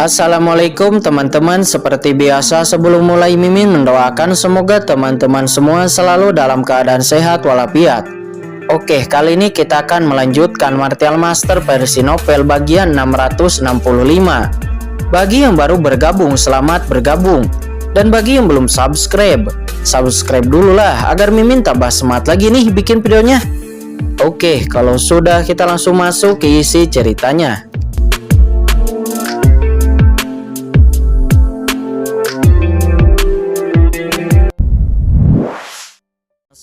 Assalamualaikum teman-teman. Seperti biasa sebelum mulai Mimin mendoakan semoga teman-teman semua selalu dalam keadaan sehat walafiat. Oke, kali ini kita akan melanjutkan Martial Master versi novel bagian 665. Bagi yang baru bergabung, selamat bergabung. Dan bagi yang belum subscribe dulu lah agar Mimin tambah semangat lagi nih bikin videonya. Oke, kalau sudah kita langsung masuk ke isi ceritanya.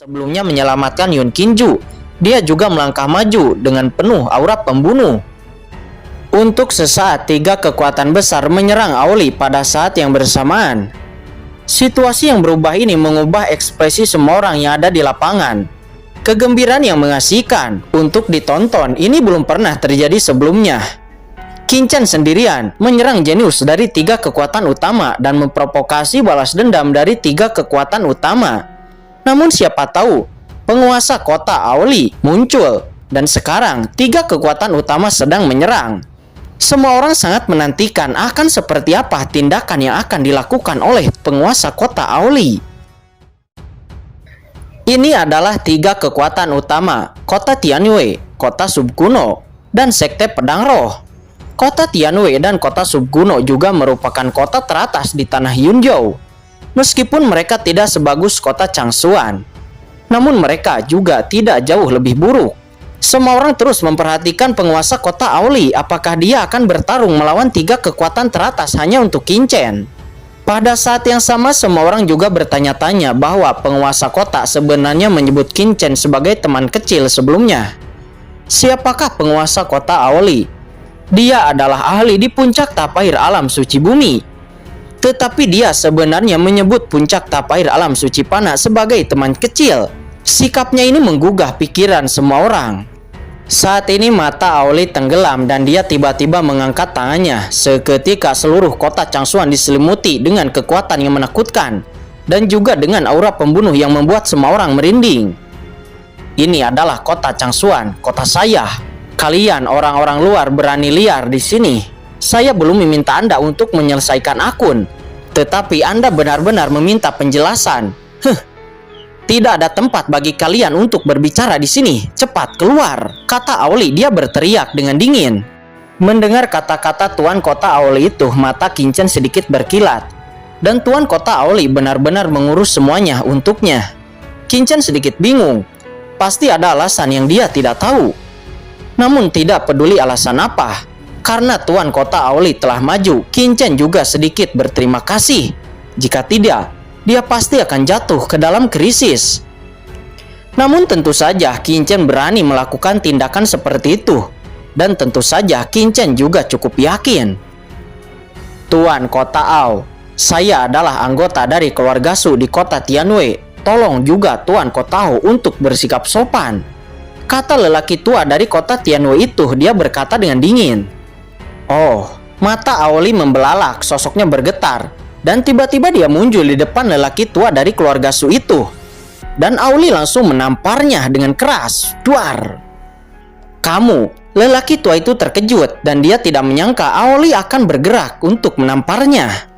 Sebelumnya menyelamatkan Yun Kinju, dia juga melangkah maju dengan penuh aura pembunuh. Untuk sesaat, tiga kekuatan besar menyerang Aoli pada saat yang bersamaan. Situasi yang berubah ini mengubah ekspresi semua orang yang ada di lapangan. Kegembiraan yang mengasihkan untuk ditonton ini belum pernah terjadi sebelumnya. Qin Chen sendirian menyerang jenius dari tiga kekuatan utama dan memprovokasi balas dendam dari tiga kekuatan utama. Namun siapa tahu, penguasa kota Aoli muncul, dan sekarang tiga kekuatan utama sedang menyerang. Semua orang sangat menantikan akan seperti apa tindakan yang akan dilakukan oleh penguasa kota Aoli. Ini adalah tiga kekuatan utama, kota Tianwei, kota Subkuno, dan sekte pedang roh. Kota Tianwei dan kota Subkuno juga merupakan kota teratas di tanah Yunzhou. Meskipun mereka tidak sebagus kota Changsuan, namun mereka juga tidak jauh lebih buruk. Semua orang terus memperhatikan penguasa kota Aoli apakah dia akan bertarung melawan tiga kekuatan teratas hanya untuk Qin Chen. Pada saat yang sama semua orang juga bertanya-tanya bahwa penguasa kota sebenarnya menyebut Qin Chen sebagai teman kecil sebelumnya. Siapakah penguasa kota Aoli? Dia adalah ahli di puncak tapair alam suci bumi. Tetapi dia sebenarnya menyebut puncak tapair alam suci panah sebagai teman kecil. Sikapnya ini menggugah pikiran semua orang. Saat ini mata Aoli tenggelam dan dia tiba-tiba mengangkat tangannya. Seketika seluruh kota Changsuan diselimuti dengan kekuatan yang menakutkan dan juga dengan aura pembunuh yang membuat semua orang merinding. Ini adalah kota Changsuan, kota saya. Kalian orang-orang luar berani liar di sini. Saya belum meminta Anda untuk menyelesaikan akun, tetapi Anda benar-benar meminta penjelasan. Tidak ada tempat bagi kalian untuk berbicara di sini. Cepat keluar, kata Aoli. Dia berteriak dengan dingin. Mendengar kata-kata Tuan Kota Aoli itu, mata Qin Chen sedikit berkilat. Dan Tuan Kota Aoli benar-benar mengurus semuanya untuknya. Qin Chen sedikit bingung. Pasti ada alasan yang dia tidak tahu. Namun tidak peduli alasan apa. Karena Tuan Kota Aoli telah maju, Qin Chen juga sedikit berterima kasih. Jika tidak, dia pasti akan jatuh ke dalam krisis. Namun tentu saja Qin Chen berani melakukan tindakan seperti itu. Dan tentu saja Qin Chen juga cukup yakin. Tuan Kota Ao, saya adalah anggota dari keluarga Su di kota Tianwei. Tolong juga Tuan Kota Ao untuk bersikap sopan, kata lelaki tua dari kota Tianwei itu. Dia berkata dengan dingin. Oh, mata Aoli membelalak, sosoknya bergetar, dan tiba-tiba dia muncul di depan lelaki tua dari keluarga Su itu. Dan Aoli langsung menamparnya dengan keras. Duar! Kamu, lelaki tua itu terkejut dan dia tidak menyangka Aoli akan bergerak untuk menamparnya.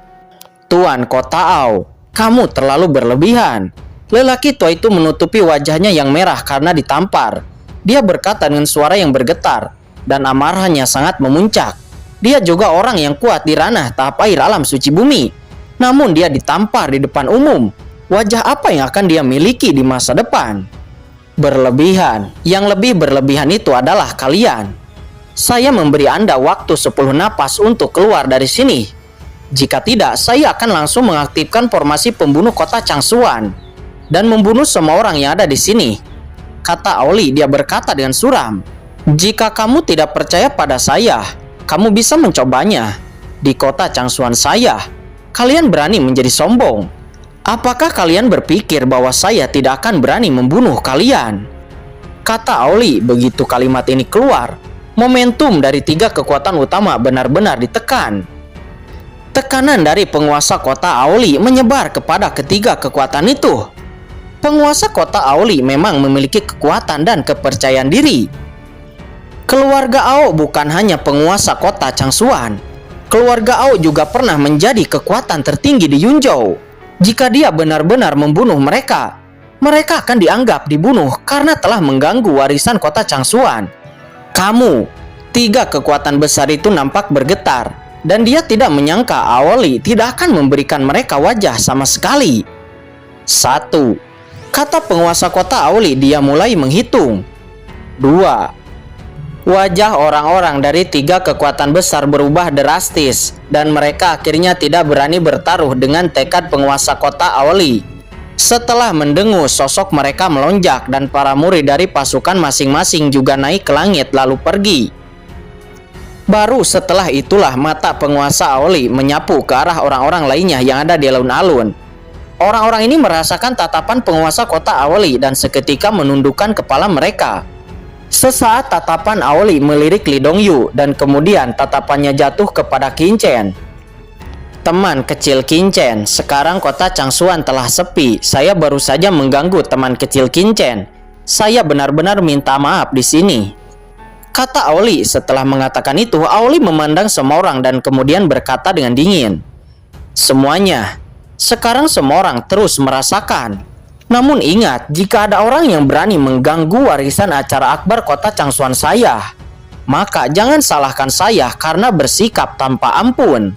Tuan Kota Ao, kamu terlalu berlebihan. Lelaki tua itu menutupi wajahnya yang merah karena ditampar. Dia berkata dengan suara yang bergetar dan amarahnya sangat memuncak. Dia juga orang yang kuat di ranah tapair alam suci bumi. Namun dia ditampar di depan umum. Wajah apa yang akan dia miliki di masa depan? Berlebihan. Yang lebih berlebihan itu adalah kalian. Saya memberi Anda waktu 10 napas untuk keluar dari sini. Jika tidak, saya akan langsung mengaktifkan formasi pembunuh kota Changsuan dan membunuh semua orang yang ada di sini, kata Aoli. Dia berkata dengan suram. Jika kamu tidak percaya pada saya, kamu bisa mencobanya. Di kota Changsuan saya, kalian berani menjadi sombong. Apakah kalian berpikir bahwa saya tidak akan berani membunuh kalian? Kata Aoli. Begitu kalimat ini keluar, momentum dari tiga kekuatan utama benar-benar ditekan. Tekanan dari penguasa kota Aoli menyebar kepada ketiga kekuatan itu. Penguasa kota Aoli memang memiliki kekuatan dan kepercayaan diri. Keluarga Ao bukan hanya penguasa kota Changsuan, Keluarga Ao juga pernah menjadi kekuatan tertinggi di Yunzhou. Jika dia benar-benar membunuh mereka, mereka akan dianggap dibunuh karena telah mengganggu warisan kota Changsuan. Kamu, tiga kekuatan besar itu nampak bergetar, dan dia tidak menyangka Aoli tidak akan memberikan mereka wajah sama sekali. 1. Kata penguasa kota Aoli, dia mulai menghitung. 2. Wajah orang-orang dari tiga kekuatan besar berubah drastis, dan mereka akhirnya tidak berani bertaruh dengan tekad penguasa kota Aoli. Setelah mendengus, sosok mereka melonjak dan para murid dari pasukan masing-masing juga naik ke langit lalu pergi. Baru setelah itulah mata penguasa Aoli menyapu ke arah orang-orang lainnya yang ada di alun-alun. Orang-orang ini merasakan tatapan penguasa kota Aoli dan seketika menundukkan kepala mereka. Sesaat tatapan Aoli melirik Li Dongyu dan kemudian tatapannya jatuh kepada Qin Chen. Teman kecil Qin Chen, sekarang kota Changsuan telah sepi. Saya baru saja mengganggu teman kecil Qin Chen. Saya benar-benar minta maaf di sini, kata Aoli. Setelah mengatakan itu, Aoli memandang semua orang dan kemudian berkata dengan dingin, semuanya, sekarang semua orang terus merasakan. Namun ingat, jika ada orang yang berani mengganggu warisan acara akbar kota Changsuan saya, maka jangan salahkan saya karena bersikap tanpa ampun,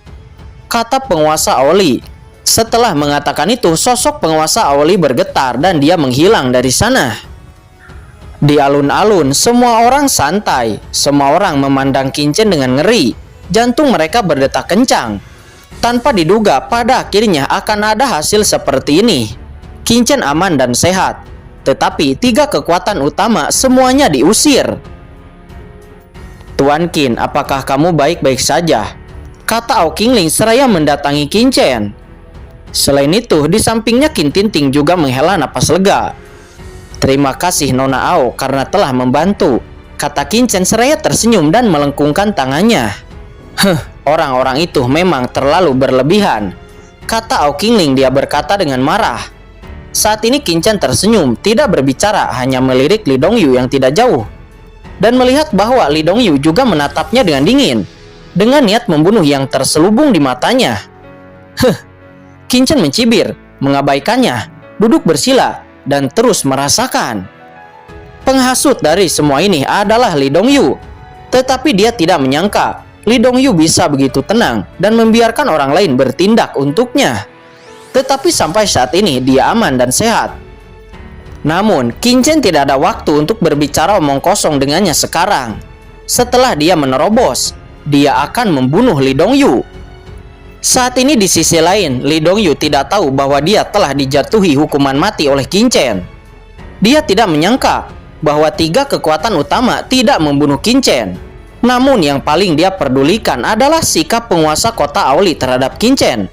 kata penguasa Aoli. Setelah mengatakan itu, sosok penguasa Aoli bergetar dan dia menghilang dari sana. Di alun-alun, semua orang santai. Semua orang memandang Qin Chen dengan ngeri. Jantung mereka berdetak kencang. Tanpa diduga, pada akhirnya akan ada hasil seperti ini. Qin Chen aman dan sehat, tetapi tiga kekuatan utama semuanya diusir. Tuan Qin, apakah kamu baik-baik saja? Kata Ao Qingling seraya mendatangi Qin Chen. Selain itu, di sampingnya Qin Tinting juga menghela napas lega. Terima kasih Nona Ao karena telah membantu, kata Qin Chen seraya tersenyum dan melengkungkan tangannya. Orang-orang itu memang terlalu berlebihan, kata Ao Qingling. Dia berkata dengan marah. Saat ini Qin Chen tersenyum, tidak berbicara, hanya melirik Li Dongyu yang tidak jauh. Dan melihat bahwa Li Dongyu juga menatapnya dengan dingin, dengan niat membunuh yang terselubung di matanya. Qin Chen mencibir, mengabaikannya, duduk bersila, dan terus merasakan. Penghasut dari semua ini adalah Li Dongyu. Tetapi dia tidak menyangka Li Dongyu bisa begitu tenang dan membiarkan orang lain bertindak untuknya. Tetapi sampai saat ini dia aman dan sehat. Namun Qin Chen tidak ada waktu untuk berbicara omong kosong dengannya sekarang. Setelah dia menerobos, dia akan membunuh Li Dongyu. Saat ini di sisi lain, Li Dongyu tidak tahu bahwa dia telah dijatuhi hukuman mati oleh Qin Chen. Dia tidak menyangka bahwa tiga kekuatan utama tidak membunuh Qin Chen. Namun yang paling dia pedulikan adalah sikap penguasa kota Aoli terhadap Qin Chen,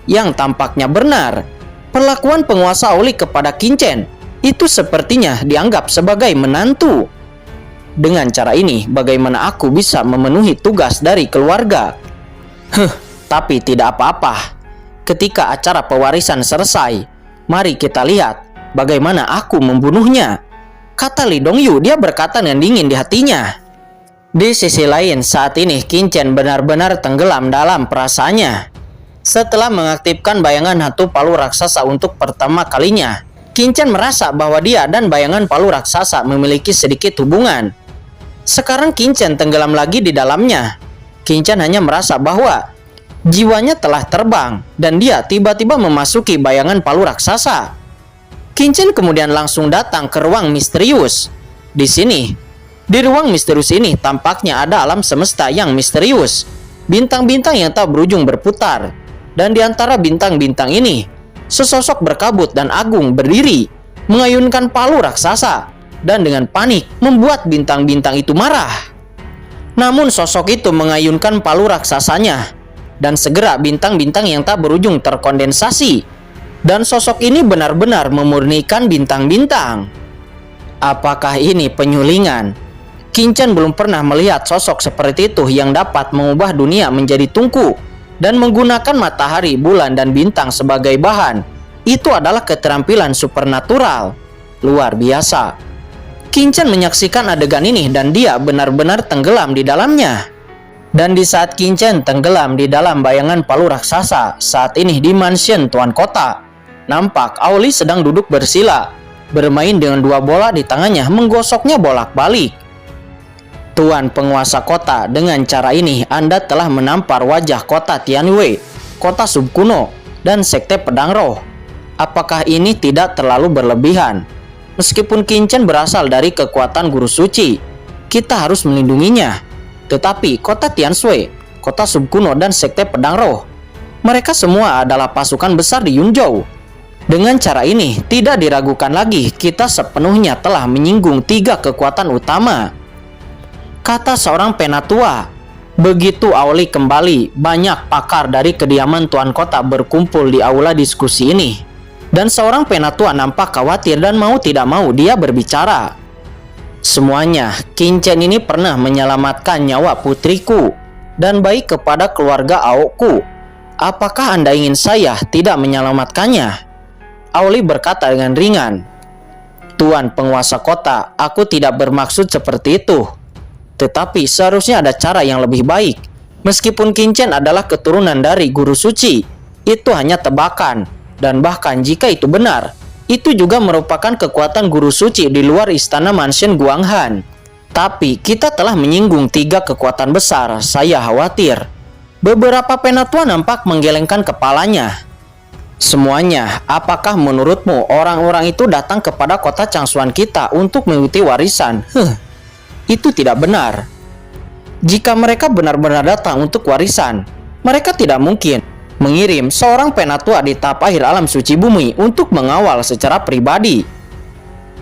yang tampaknya benar. Perlakuan penguasa Aoli kepada Qin Chen itu sepertinya dianggap sebagai menantu. Dengan cara ini, bagaimana aku bisa memenuhi tugas dari keluarga? Tapi tidak apa-apa. Ketika acara pewarisan selesai, mari kita lihat bagaimana aku membunuhnya, kata Li Dongyu. Dia berkata dengan dingin di hatinya. Di sisi lain, saat ini Qin Chen benar-benar tenggelam dalam perasaannya. Setelah mengaktifkan bayangan hantu palu raksasa untuk pertama kalinya, Qin Chen merasa bahwa dia dan bayangan palu raksasa memiliki sedikit hubungan. Sekarang Qin Chen tenggelam lagi di dalamnya. Qin Chen hanya merasa bahwa jiwanya telah terbang dan dia tiba-tiba memasuki bayangan palu raksasa. Qin Chen kemudian langsung datang ke ruang misterius. Di sini, di ruang misterius ini tampaknya ada alam semesta yang misterius. Bintang-bintang yang tak berujung berputar. Dan di antara bintang-bintang ini, sesosok berkabut dan agung berdiri, mengayunkan palu raksasa, dan dengan panik membuat bintang-bintang itu marah. Namun sosok itu mengayunkan palu raksasanya, dan segera bintang-bintang yang tak berujung terkondensasi, dan sosok ini benar-benar memurnikan bintang-bintang. Apakah ini penyulingan? Qin Chen belum pernah melihat sosok seperti itu yang dapat mengubah dunia menjadi tungku dan menggunakan matahari, bulan, dan bintang sebagai bahan. Itu adalah keterampilan supernatural luar biasa. Qin Chen menyaksikan adegan ini dan dia benar-benar tenggelam di dalamnya. Dan di saat Qingchen tenggelam di dalam bayangan palu raksasa, saat ini di mansion Tuan Kota, nampak Auli sedang duduk bersila, bermain dengan dua bola di tangannya, menggosoknya bolak-balik. Tuan penguasa kota, dengan cara ini Anda telah menampar wajah kota Tianyue, kota sub kuno, dan sekte pedang roh. Apakah ini tidak terlalu berlebihan? Meskipun Qingchen berasal dari kekuatan guru suci, kita harus melindunginya. Tetapi kota Tianxue, kota sub kuno, dan sekte pedang roh, mereka semua adalah pasukan besar di Yunzhou. Dengan cara ini, tidak diragukan lagi kita sepenuhnya telah menyinggung tiga kekuatan utama, kata seorang penatua. Begitu Auli kembali, banyak pakar dari kediaman Tuan Kota berkumpul di aula diskusi ini. Dan seorang penatua nampak khawatir dan mau tidak mau dia berbicara. Semuanya, Qingchen ini pernah menyelamatkan nyawa putriku dan baik kepada keluarga Aoku. Apakah Anda ingin saya tidak menyelamatkannya? Auli berkata dengan ringan. Tuan penguasa kota, aku tidak bermaksud seperti itu. Tetapi seharusnya ada cara yang lebih baik. Meskipun Qingchen adalah keturunan dari guru suci, itu hanya tebakan. Dan bahkan jika itu benar, itu juga merupakan kekuatan guru suci di luar istana mansion Guanghan. Tapi kita telah menyinggung tiga kekuatan besar, saya khawatir. Beberapa penatua nampak menggelengkan kepalanya. Semuanya, apakah menurutmu orang-orang itu datang kepada kota Changsuan kita untuk mengikuti warisan? Itu tidak benar. Jika mereka benar-benar datang untuk warisan, mereka tidak mungkin mengirim seorang penatua di tahap akhir alam suci bumi untuk mengawal secara pribadi.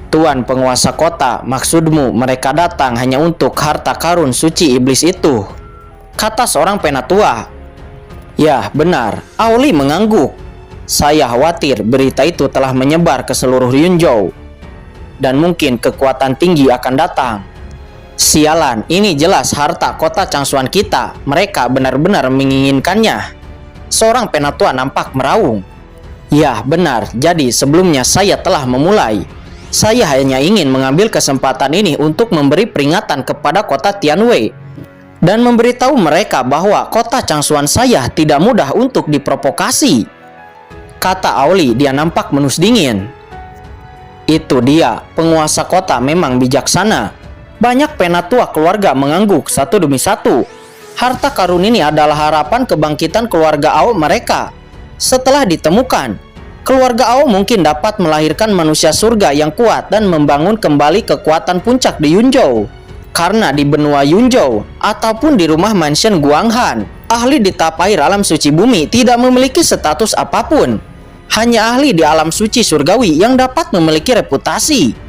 Tuan penguasa kota, maksudmu mereka datang hanya untuk harta karun suci iblis itu? Kata seorang penatua. Ya, benar. Auli mengangguk. Saya khawatir berita itu telah menyebar ke seluruh Yunzhou. Dan mungkin kekuatan tinggi akan datang. Sialan, ini jelas harta kota Changsuan kita. Mereka benar-benar menginginkannya. Seorang penatua nampak meraung. Ya, benar. Jadi sebelumnya saya telah memulai. Saya hanya ingin mengambil kesempatan ini untuk memberi peringatan kepada kota Tianwei dan memberitahu mereka bahwa kota Changsuan saya tidak mudah untuk diprovokasi. Kata Auli, dia nampak menus dingin. Itu dia, penguasa kota memang bijaksana. Banyak penatua keluarga mengangguk satu demi satu. Harta karun ini adalah harapan kebangkitan keluarga Ao mereka. Setelah ditemukan, keluarga Ao mungkin dapat melahirkan manusia surga yang kuat dan membangun kembali kekuatan puncak di Yunzhou. Karena di benua Yunzhou ataupun di rumah mansion Guanghan, ahli di tahap akhir alam suci bumi tidak memiliki status apapun. Hanya ahli di alam suci surgawi yang dapat memiliki reputasi.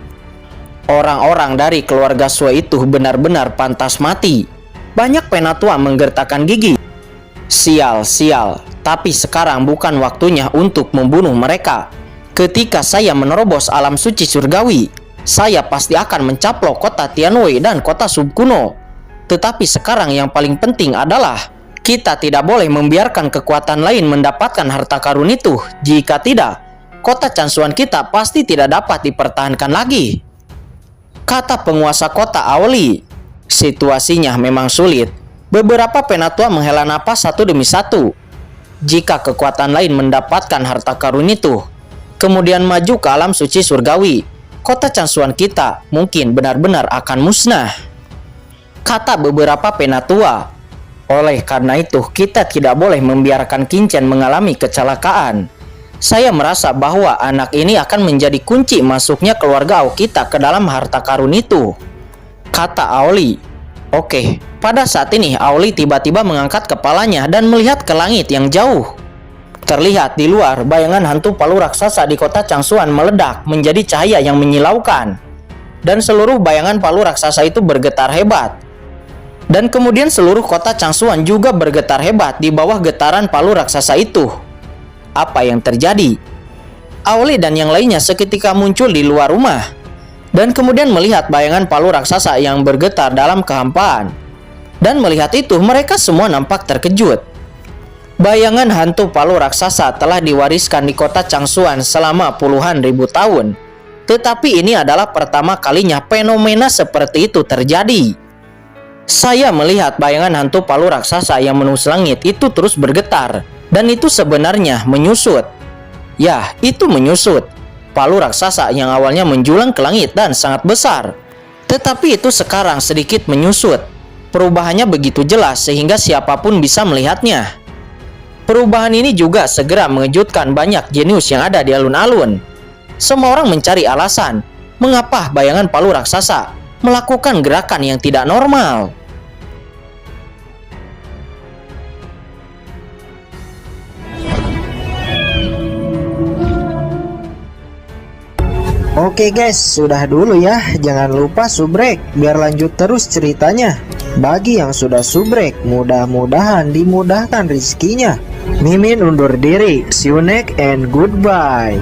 Orang-orang dari keluarga Sui itu benar-benar pantas mati. Banyak penatua menggertakkan gigi. Sial, tapi sekarang bukan waktunya untuk membunuh mereka. Ketika saya menerobos alam suci surgawi, saya pasti akan mencaplok kota Tianwei dan kota sub kuno. Tetapi sekarang yang paling penting adalah kita tidak boleh membiarkan kekuatan lain mendapatkan harta karun itu. Jika tidak, kota Changsuan kita pasti tidak dapat dipertahankan lagi. Kata penguasa kota Auli. Situasinya memang sulit. Beberapa penatua menghela napas satu demi satu. Jika kekuatan lain mendapatkan harta karun itu, kemudian maju ke alam suci surgawi, kota Changsuan kita mungkin benar-benar akan musnah. Kata beberapa penatua. Oleh karena itu, kita tidak boleh membiarkan Qingchen mengalami kecelakaan. Saya merasa bahwa anak ini akan menjadi kunci masuknya keluarga Ao kita ke dalam harta karun itu. Kata Auli. Oke, pada saat ini Auli tiba-tiba mengangkat kepalanya dan melihat ke langit yang jauh. Terlihat di luar bayangan hantu palu raksasa di kota Changsuan meledak menjadi cahaya yang menyilaukan. Dan seluruh bayangan palu raksasa itu bergetar hebat. Dan kemudian seluruh kota Changsuan juga bergetar hebat di bawah getaran palu raksasa itu. Apa yang terjadi? Auli dan yang lainnya seketika muncul di luar rumah. Dan kemudian melihat bayangan palu raksasa yang bergetar dalam kehampaan. Dan melihat itu mereka semua nampak terkejut. Bayangan hantu palu raksasa telah diwariskan di kota Changsuan selama puluhan ribu tahun. Tetapi ini adalah pertama kalinya fenomena seperti itu terjadi. Saya melihat bayangan hantu palu raksasa yang menembus langit itu terus bergetar, dan itu sebenarnya menyusut. Ya, itu menyusut. Palu raksasa yang awalnya menjulang ke langit dan sangat besar, tetapi itu sekarang sedikit menyusut. Perubahannya begitu jelas sehingga siapapun bisa melihatnya. Perubahan ini juga segera mengejutkan banyak jenius yang ada di alun-alun. Semua orang mencari alasan mengapa bayangan palu raksasa melakukan gerakan yang tidak normal. Oke guys, sudah dulu ya. Jangan lupa subrek biar lanjut terus ceritanya. Bagi yang sudah subrek, mudah-mudahan dimudahkan rezekinya. Mimin undur diri. See you next and goodbye.